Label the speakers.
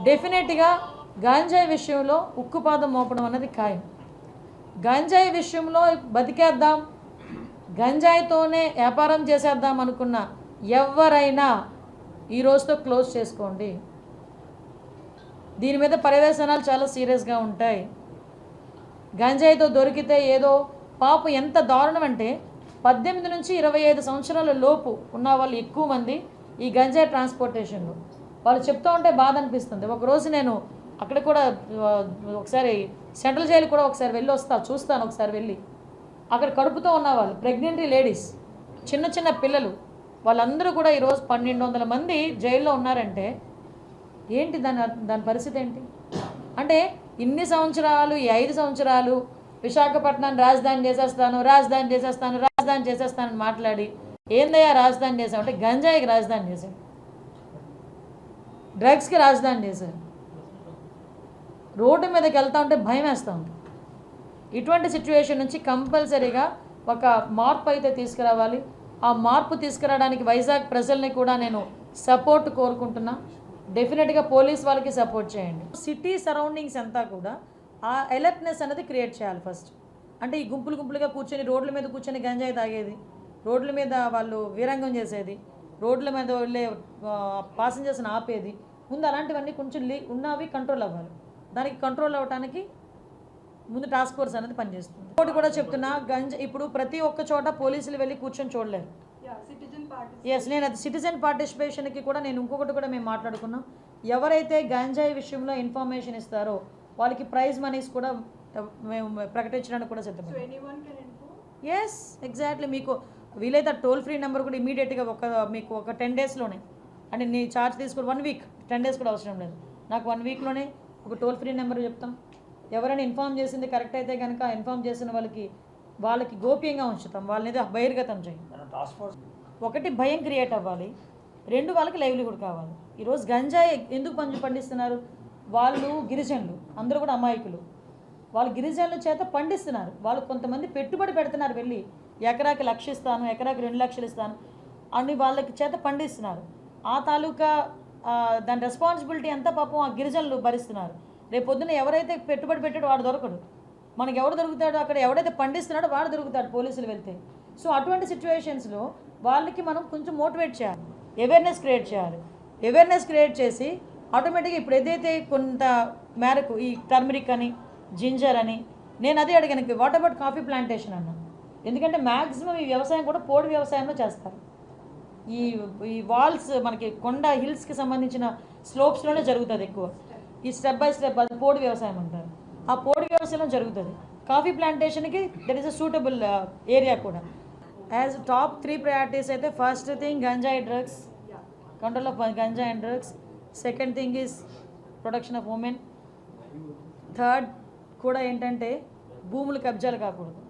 Speaker 1: డెఫినెట్గా గాంజాయి విషయంలో ఉక్కుపాదం మోపడం అన్నది ఖాయం. గంజాయి విషయంలో బతికేద్దాం, గంజాయితోనే వ్యాపారం చేసేద్దాం అనుకున్న ఎవరైనా ఈ రోజుతో క్లోజ్ చేసుకోండి. దీని మీద పర్యవేక్షణాలు చాలా సీరియస్గా ఉంటాయి. గంజాయితో దొరికితే ఏదో పాపం ఎంత దారుణం అంటే 18 నుంచి 25 సంవత్సరాల లోపు ఉన్న వాళ్ళు ఎక్కువ మంది ఈ గంజాయి ట్రాన్స్పోర్టేషన్లో. వాళ్ళు చెప్తూ ఉంటే బాధ అనిపిస్తుంది. ఒకరోజు నేను అక్కడ కూడా ఒకసారి సెంట్రల్ జైలు కూడా ఒకసారి వెళ్ళి చూస్తాను ఒకసారి వెళ్ళి. అక్కడ కడుపుతో ఉన్నవాళ్ళు ప్రెగ్నెంట్ లేడీస్, చిన్న చిన్న పిల్లలు, వాళ్ళందరూ కూడా ఈరోజు 1200 మంది జైల్లో ఉన్నారంటే ఏంటి దాని పరిస్థితి ఏంటి అంటే ఇన్ని సంవత్సరాలు, ఈ 5 సంవత్సరాలు విశాఖపట్నాన్ని రాజధాని చేసేస్తానని మాట్లాడి ఏందయ్యా రాజధాని చేసామంటే గంజాయికి రాజధాని చేశాడు, డ్రగ్స్కి రాజధాని చేశారు. రోడ్డు మీదకి వెళ్తా ఉంటే భయం వేస్తూ ఉంది. ఇటువంటి సిచ్యువేషన్ నుంచి కంపల్సరీగా ఒక మార్పు అయితే తీసుకురావాలి. ఆ మార్పు తీసుకురావడానికి వైజాగ్ ప్రజల్ని కూడా నేను సపోర్ట్ కోరుకుంటున్నా. డెఫినెట్గా పోలీస్ వాళ్ళకి సపోర్ట్ చేయండి. సిటీ సరౌండింగ్స్ అంతా కూడా ఆ అలర్ట్నెస్ అనేది క్రియేట్ చేయాలి ఫస్ట్. అంటే ఈ గుంపులుగా కూర్చొని రోడ్ల మీద కూర్చొని గంజాయి తాగేది, రోడ్ల మీద వాళ్ళు వీరంగం చేసేది, రోడ్ల మీద వెళ్ళే పాసెంజర్స్ని ఆపేది, ముందు అలాంటివన్నీ కొంచెం ఉన్నవి కంట్రోల్ అవ్వాలి. దానికి కంట్రోల్ అవ్వడానికి ముందు టాస్క్ ఫోర్స్ అనేది పనిచేస్తుంది. ఇంకోటి కూడా చెప్తున్నా, ఇప్పుడు ప్రతి ఒక్క చోట పోలీసులు వెళ్ళి కూర్చొని చూడలేరు. నేను అది సిటిజన్ పార్టిసిపేషన్కి కూడా నేను ఇంకొకటి కూడా మేము మాట్లాడుకున్నాం. ఎవరైతే గంజాయి విషయంలో ఇన్ఫర్మేషన్ ఇస్తారో వాళ్ళకి ప్రైజ్ మనీస్ కూడా మేము ప్రకటించడానికి కూడా సిద్ధం. Yes, exactly. మీకు వీలైతే టోల్ ఫ్రీ నెంబర్ కూడా ఇమీడియట్గా మీకు ఒక 10 డేస్లోనే, అంటే నీ ఛార్జ్ తీసుకుని 1 వీక్, 10 డేస్ కూడా అవసరం లేదు, నాకు 1 వీక్లోనే ఒక టోల్ ఫ్రీ నెంబర్ చెప్తాం. ఎవరైనా ఇన్ఫామ్ చేసింది కరెక్ట్ అయితే కనుక ఇన్ఫామ్ చేసిన వాళ్ళకి గోప్యంగా ఉంచుతాం, వాళ్ళని బహిర్గతం చేయం. ఒకటి భయం క్రియేట్ అవ్వాలి, 2 వాళ్ళకి లైవ్లీహుడ్ కావాలి. ఈరోజు గంజాయి ఎందుకు పండిస్తున్నారు? వాళ్ళు గిరిజనులు, అందరూ కూడా అమాయకులు. వాళ్ళు గిరిజనుల చేత పండిస్తున్నారు. వాళ్ళు కొంతమంది పెట్టుబడి పెడుతున్నారు, వెళ్ళి ఎకరాకి 1 లక్ష ఇస్తాను, ఎకరాకి 2 లక్షలు ఇస్తాను అని వాళ్ళకి చేత పండిస్తున్నారు. ఆ తాలూకా దాని రెస్పాన్సిబిలిటీ అంతా పాపం ఆ గిరిజనులు భరిస్తున్నారు. రేపు పొద్దున్న ఎవరైతే పెట్టుబడి పెట్టాడో వాడు దొరకడు. మనకు ఎవడు దొరుకుతాడో, అక్కడ ఎవడైతే పండిస్తున్నాడో వాడు దొరుకుతాడు పోలీసులు వెళ్తే. సో అటువంటి సిచ్యువేషన్స్లో వాళ్ళకి మనం కొంచెం మోటివేట్ చేయాలి, అవేర్నెస్ క్రియేట్ చేయాలి. అవేర్నెస్ క్రియేట్ చేసి ఆటోమేటిక్గా ఇప్పుడు ఏదైతే కొంత మేరకు ఈ టర్మరిక్ అని, జింజర్ అని, నేను అదే అడిగాను, వాట్ అబౌట్ కాఫీ ప్లాంటేషన్ అన్నా. ఎందుకంటే మ్యాక్సిమం ఈ వ్యవసాయం కూడా పోడు వ్యవసాయంలో చేస్తారు. ఈ వాల్స్ మనకి కొండ హిల్స్కి సంబంధించిన స్లోప్స్లోనే జరుగుతుంది ఎక్కువ. ఈ స్టెప్ బై స్టెప్ అది పోడు వ్యవసాయం అంటారు. ఆ పోడు వ్యవసాయంలో జరుగుతుంది. కాఫీ ప్లాంటేషన్కి that is a suitable area కూడా. యాజ్ టాప్ 3 ప్రయారిటీస్ అయితే ఫస్ట్ థింగ్ గంజాయి డ్రగ్స్, కంట్రోల్ ఆఫ్ గంజాయి and drugs. Second thing is protection of women. Third కూడా ఏంటంటే భూములు కబ్జాలు కాకూడదు.